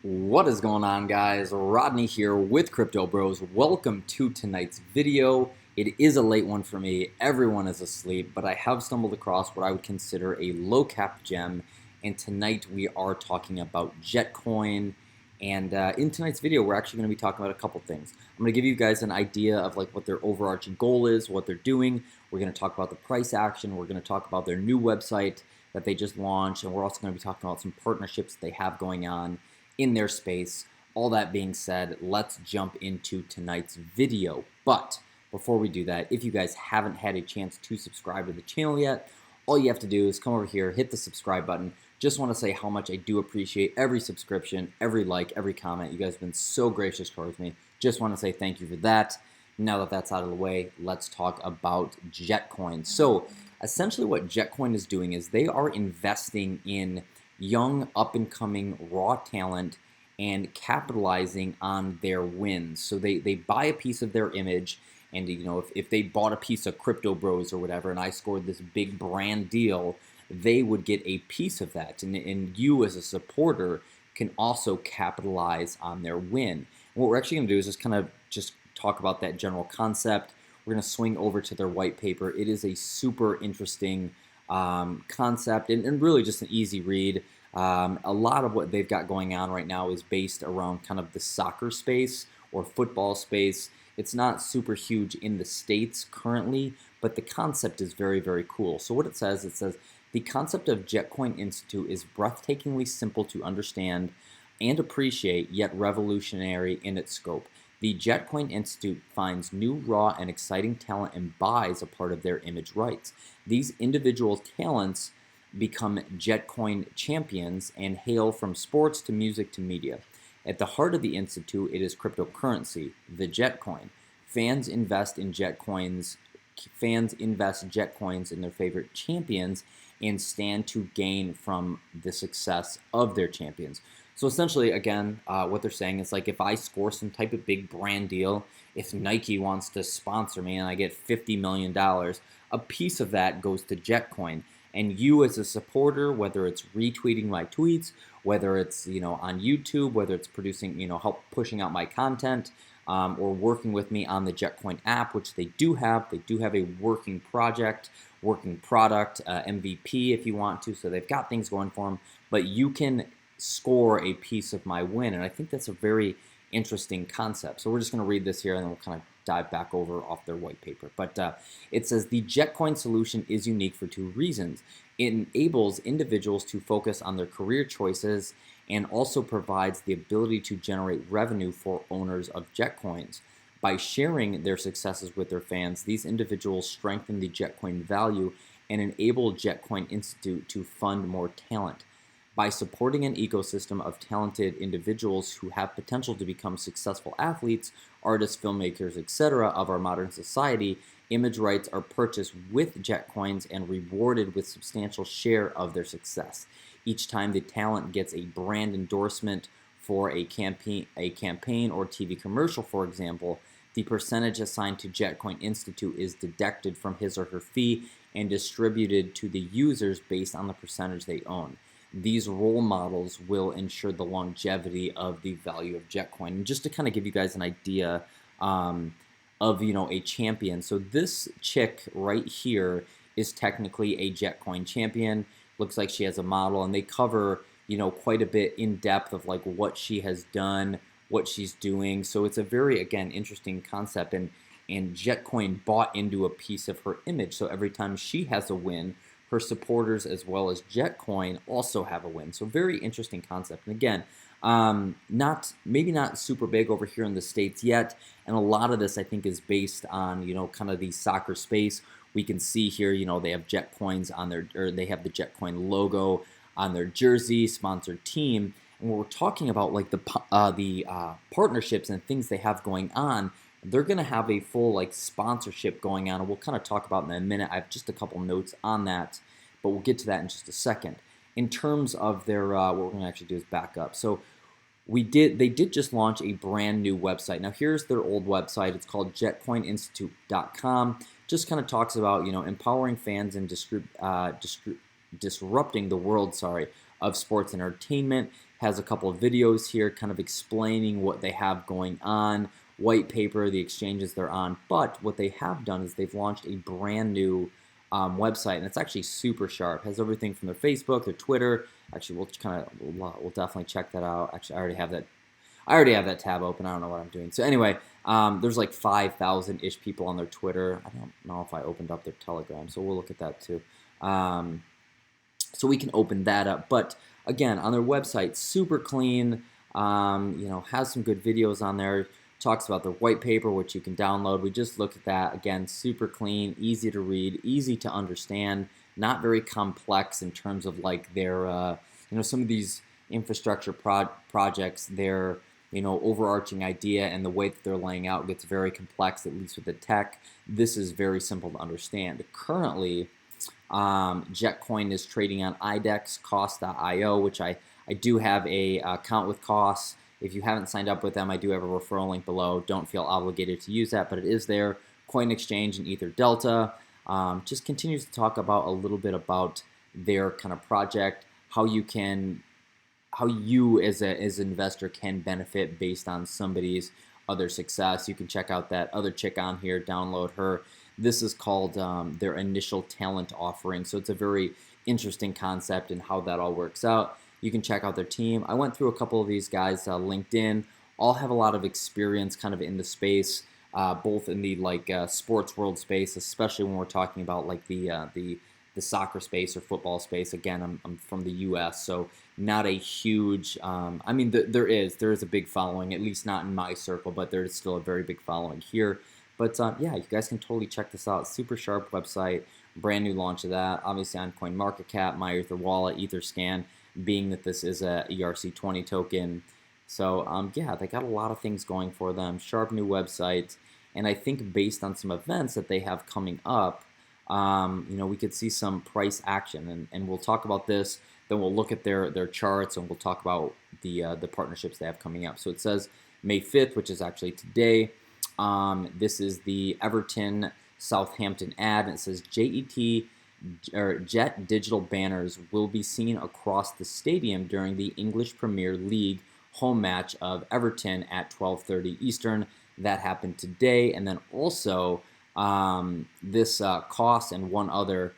What is going on, guys? Rodney here with Crypto Bros. Welcome to tonight's video. It is a late one for me. Everyone is asleep, but I have stumbled across what I would consider a low cap gem. And tonight we are talking about Jetcoin. And in tonight's video, we're actually going to be talking about a couple things. I'm going to give you guys an idea of like what their overarching goal is, what they're doing. We're going to talk about the price action. We're going to talk about their new website that they just launched. And we're also going to be talking about some partnerships they have going on in their space. All that being said, let's jump into tonight's video. But before we do that, if you guys haven't had a chance to subscribe to the channel yet, all you have to do is come over here, hit the subscribe button. Just want to say how much I do appreciate every subscription, every like, every comment. You guys have been so gracious towards me. Just want to say thank you for that. Now that that's out of the way, let's talk about Jetcoin. So essentially what Jetcoin is doing is they are investing in young, up-and-coming, raw talent and capitalizing on their wins. So they buy a piece of their image, and if they bought a piece of Crypto Bros or whatever, and I scored this big brand deal, they would get a piece of that. And you as a supporter can also capitalize on their win. And what we're actually going to do is just talk about that general concept. We're going to swing over to their white paper. It is a super interesting concept and really just an easy read. A lot of what they've got going on right now is based around kind of the soccer space or football space. It's not super huge in the States currently, but the concept is very, very cool. So what it says, the concept of Jetcoin Institute is breathtakingly simple to understand and appreciate, yet revolutionary in its scope. The Jetcoin Institute finds new, raw, and exciting talent and buys a part of their image rights. These individual talents become Jetcoin champions and hail from sports to music to media. At the heart of the Institute, it is cryptocurrency, the Jetcoin. Fans invest Jetcoins in their favorite champions and stand to gain from the success of their champions. So essentially, again, what they're saying is like if I score some type of big brand deal, if Nike wants to sponsor me and I get $50 million, a piece of that goes to Jetcoin. And you as a supporter, whether it's retweeting my tweets, whether it's on YouTube, whether it's producing, help pushing out my content, or working with me on the Jetcoin app, which they do have. They do have a working project, working product, MVP if you want to. So they've got things going for them, but you can score a piece of my win. And I think that's a very interesting concept. So we're just going to read this here and then we'll kind of dive back over off their white paper. But it says the Jetcoin solution is unique for two reasons. It enables individuals to focus on their career choices and also provides the ability to generate revenue for owners of Jetcoins. By sharing their successes with their fans, these individuals strengthen the Jetcoin value and enable Jetcoin Institute to fund more talent. By supporting an ecosystem of talented individuals who have potential to become successful athletes, artists, filmmakers, etc. of our modern society, image rights are purchased with Jetcoins and rewarded with substantial share of their success. Each time the talent gets a brand endorsement for a campaign or TV commercial, for example, the percentage assigned to Jetcoin Institute is deducted from his or her fee and distributed to the users based on the percentage they own. These role models will ensure the longevity of the value of Jetcoin. And just to kind of give you guys an idea of a champion. So this chick right here is technically a Jetcoin champion. Looks like she has a model, and they cover quite a bit in depth of like what she has done, what she's doing. So it's a very, again, interesting concept. And Jetcoin bought into a piece of her image. So every time she has a win, her supporters as well as Jetcoin also have a win. So very interesting concept. And again, maybe not super big over here in the States yet. And a lot of this I think is based on kind of the soccer space. We can see here they have Jetcoins on they have the Jetcoin logo on their jersey, sponsored team. And when we're talking about like the partnerships and things they have going on, they're going to have a full like sponsorship going on, and we'll kind of talk about in a minute. I have just a couple notes on that, but we'll get to that in just a second. In terms of their, what we're going to actually do is back up. So they did just launch a brand new website. Now here's their old website. It's called jetcoininstitute.com. Just kind of talks about empowering fans and disrupting the world, of sports and entertainment. Has a couple of videos here kind of explaining what they have going on, white paper, the exchanges they're on. But what they have done is they've launched a brand new website, and it's actually super sharp. It has everything from their Facebook, their Twitter. Actually, we'll definitely check that out. Actually, I already have that tab open. I don't know what I'm doing. So anyway, there's like 5,000-ish people on their Twitter. I don't know if I opened up their Telegram, so we'll look at that too. So we can open that up. But again, on their website, super clean. Has some good videos on there. Talks about their white paper, which you can download. We just looked at that. Again, super clean, easy to read, easy to understand, not very complex in terms of like their, some of these infrastructure projects, their, overarching idea and the way that they're laying out gets very complex, at least with the tech. This is very simple to understand. Currently, Jetcoin is trading on IDEX, cost.io, which I do have a account with costs. If you haven't signed up with them, I do have a referral link below. Don't feel obligated to use that, but it is there. Coin Exchange and Ether Delta. Just continues to talk about a little bit about their kind of project, how you as an investor can benefit based on somebody's other success. You can check out that other chick on here, download her. This is called their initial talent offering. So it's a very interesting concept and how that all works out. You can check out their team. I went through a couple of these guys, LinkedIn, all have a lot of experience kind of in the space, both in the sports world space, especially when we're talking about like the soccer space or football space. Again, I'm from the U.S., so not a huge. There is a big following, at least not in my circle, but there is still a very big following here. But yeah, you guys can totally check this out. Super sharp website, brand new launch of that. Obviously on CoinMarketCap, My Ether Wallet, EtherScan, being that this is a ERC20 token. So yeah, they got a lot of things going for them. Sharp new website, and I think based on some events that they have coming up, we could see some price action, and we'll talk about this. Then we'll look at their charts, and we'll talk about the partnerships they have coming up. So it says May 5th, which is actually today. This is the Everton Southampton ad, and it says Jet digital banners will be seen across the stadium during the English Premier League home match of Everton at 12:30 Eastern. That happened today, and then also this cost and one other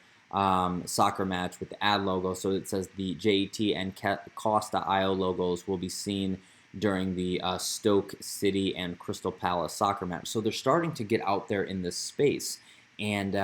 soccer match with the ad logo. So it says the JET and cost.io logos will be seen during the Stoke City and Crystal Palace soccer match. So they're starting to get out there in this space, and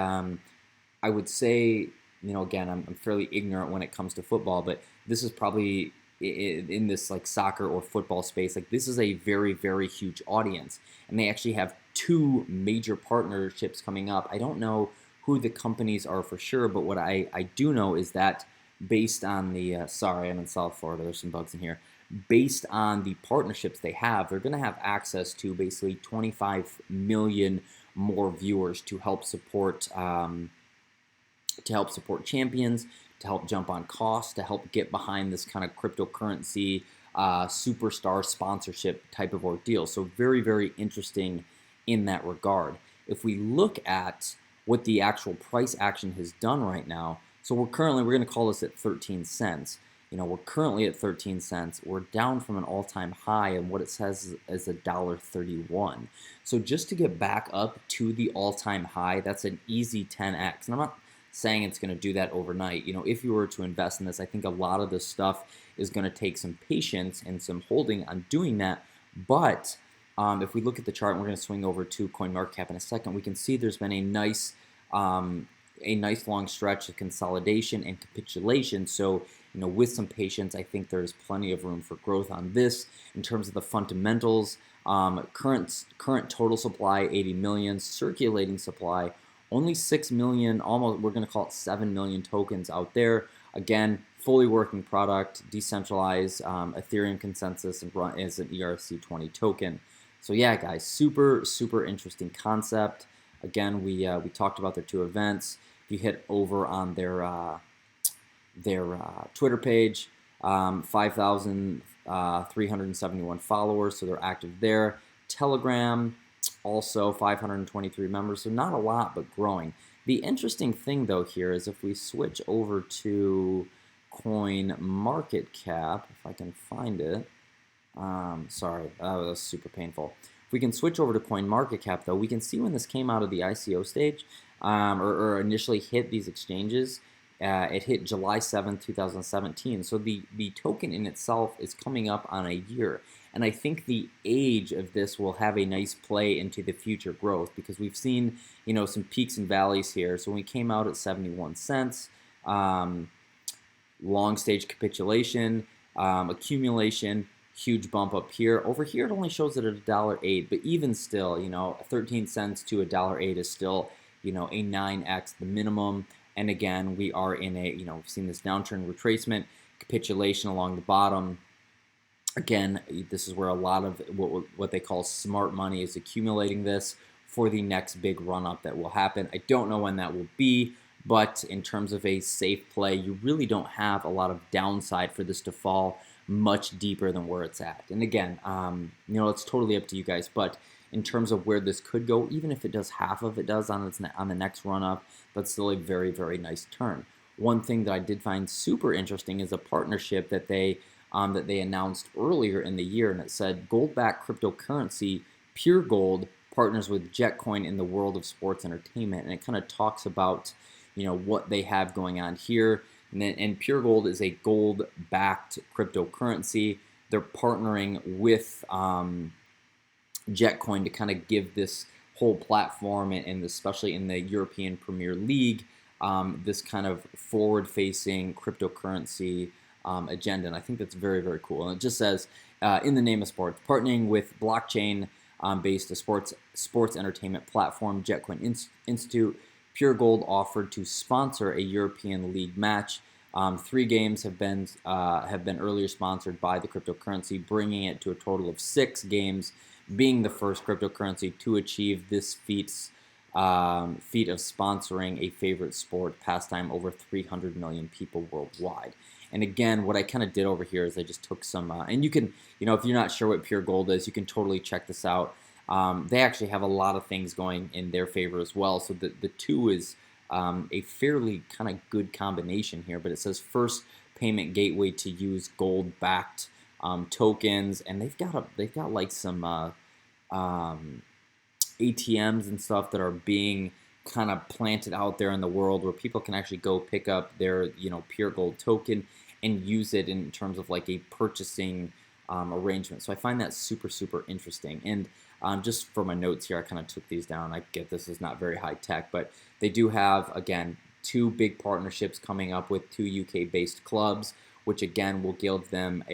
I would say, again, I'm fairly ignorant when it comes to football, but this is probably in this like soccer or football space, like this is a very, very huge audience, and they actually have 2 major partnerships coming up. I don't know who the companies are for sure, but what I do know is that based on the, sorry, I'm in South Florida, there's some bugs in here. Based on the partnerships they have, they're going to have access to basically 25 million more viewers to help support champions, to help jump on costs, to help get behind this kind of cryptocurrency superstar sponsorship type of ordeal. So very, very interesting in that regard. If we look at what the actual price action has done right now, so we're going to call this at 13 cents. We're currently at 13 cents. We're down from an all-time high, and what it says is $1.31. So just to get back up to the all-time high, that's an easy 10x. And I'm not saying it's going to do that overnight. If you were to invest in this, I think a lot of this stuff is going to take some patience and some holding on doing that. But if we look at the chart, and we're going to swing over to CoinMarketCap in a second, we can see there's been a nice long stretch of consolidation and capitulation. So, with some patience, I think there's plenty of room for growth on this. In terms of the fundamentals, current total supply 80 million, circulating supply only 6 million, almost, we're going to call it 7 million tokens out there. Again, fully working product, decentralized, Ethereum consensus, and run as an ERC20 token. So yeah, guys, super, super interesting concept. Again, we talked about their 2 events. If you hit over on their Twitter page, 5,371 followers, so they're active there. Telegram, also 523 members, so not a lot, but growing. The interesting thing, though, here is if we switch over to Jetcoin market cap, if I can find it. Sorry, that was super painful. If we can switch over to coin market cap, though, we can see when this came out of the ICO stage, or initially hit these exchanges. It hit July 7th, 2017. So the token in itself is coming up on a year. And I think the age of this will have a nice play into the future growth, because we've seen, some peaks and valleys here. So when we came out at 71 cents, long stage capitulation, accumulation, huge bump up here. Over here, it only shows it at $1.08, but even still, 13 cents to $1.08 is still, a 9x the minimum. And again, we are in a, we've seen this downturn retracement, capitulation along the bottom. Again, this is where a lot of what they call smart money is accumulating this for the next big run up that will happen. I don't know when that will be, but in terms of a safe play, you really don't have a lot of downside for this to fall much deeper than where it's at. And again, it's totally up to you guys, but in terms of where this could go, even if it does half of it does on the next run up, that's still a very, very nice turn. One thing that I did find super interesting is a partnership that they announced earlier in the year, and it said gold-backed cryptocurrency Pure Gold partners with Jetcoin in the world of sports entertainment, and it kind of talks about what they have going on here. And Pure Gold is a gold-backed cryptocurrency. They're partnering with Jetcoin to kind of give this whole platform, and especially in the European Premier League, this kind of forward-facing cryptocurrency agenda. And I think that's very, very cool. And it just says, in the name of sports, partnering with blockchain-based sports entertainment platform, Jetcoin Institute, Pure Gold offered to sponsor a European League match. 3 games have been earlier sponsored by the cryptocurrency, bringing it to a total of 6 games, being the first cryptocurrency to achieve this feat of sponsoring a favorite sport pastime over 300 million people worldwide. And again, what I kind of did over here is I just took some, and you can, if you're not sure what Pure Gold is, you can totally check this out. They actually have a lot of things going in their favor as well. So the two is a fairly kind of good combination here. But it says first payment gateway to use gold-backed tokens, and they've got like some ATMs and stuff that are being kind of planted out there in the world where people can actually go pick up their Pure Gold token and use it in terms of like a purchasing arrangement. So I find that super, super interesting. And just for my notes here, I kind of took these down. I get this is not very high tech, but they do have, again, 2 big partnerships coming up with 2 UK-based clubs, which again will give them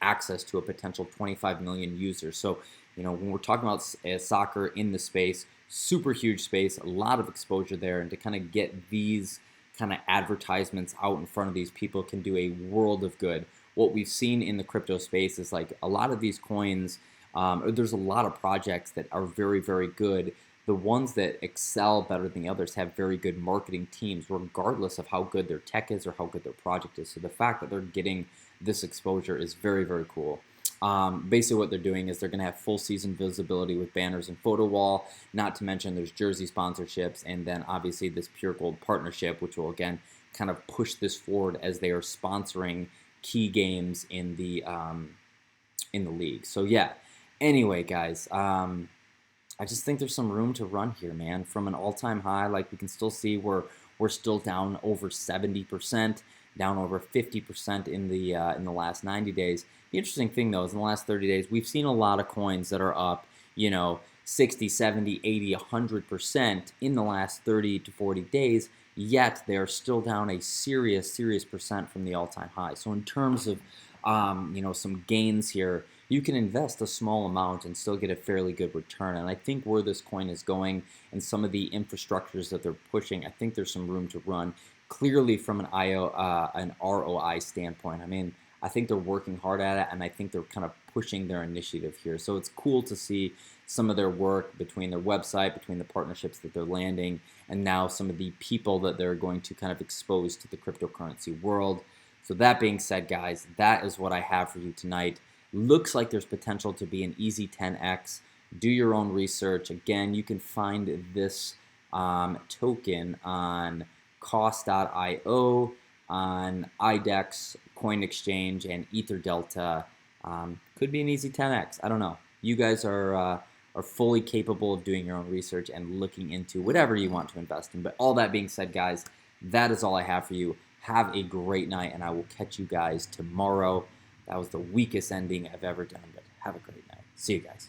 access to a potential 25 million users. So, when we're talking about soccer in the space, super huge space, a lot of exposure there, and to kind of get these kind of advertisements out in front of these people can do a world of good. What we've seen in the crypto space is like a lot of these coins, there's a lot of projects that are very, very good. The ones that excel better than the others have very good marketing teams, regardless of how good their tech is or how good their project is. So the fact that they're getting this exposure is very, very cool. Basically what they're doing is they're going to have full season visibility with banners and photo wall, not to mention there's jersey sponsorships, and then obviously this Pure Gold partnership, which will again kind of push this forward as they are sponsoring key games in the league. So yeah, anyway guys, I just think there's some room to run here, man. From an all-time high, like we can still see we're still down over 70%, down over 50% in the last 90 days. The interesting thing though is in the last 30 days, we've seen a lot of coins that are up, 60, 70, 80, 100% in the last 30 to 40 days, yet they're still down a serious percent from the all-time high. So in terms of, some gains here, you can invest a small amount and still get a fairly good return. And I think where this coin is going and some of the infrastructures that they're pushing, I think there's some room to run. Clearly from an ROI standpoint, I mean, I think they're working hard at it, and I think they're kind of pushing their initiative here. So it's cool to see some of their work between their website, between the partnerships that they're landing, and now some of the people that they're going to kind of expose to the cryptocurrency world. So that being said, guys, that is what I have for you tonight. Looks like there's potential to be an easy 10x. Do your own research. Again, you can find this token on cost.io. on IDEX, Coin Exchange, and Ether Delta. Could be an easy 10x. I don't know. You guys are fully capable of doing your own research and looking into whatever you want to invest in. But all that being said, guys, that is all I have for you. Have a great night, and I will catch you guys tomorrow. That was the weakest ending I've ever done, but have a great night. See you guys.